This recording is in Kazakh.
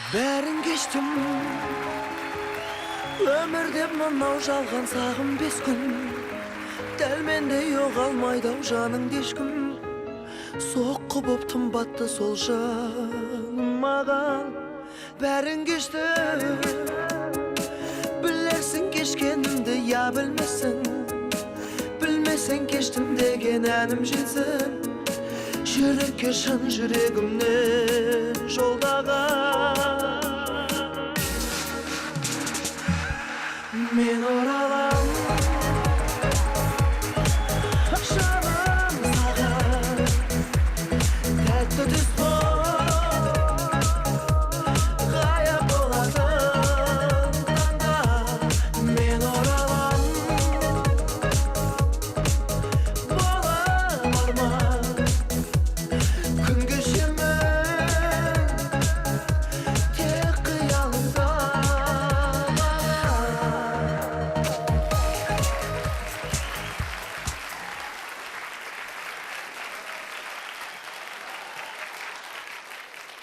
Бәрін кештім, өмірде мынау жалған сағым 5 күн. Дәл менде жоғалмайды ау жаныңды ешкім. Соққы боп тымбатты сол жаным маған. Бәрін кештім, білерсің кешкенімді, я білмесің. Білмесең кештім деген әнім жетсін. Жүрекке шын жүрегімнен жолдаған. Мен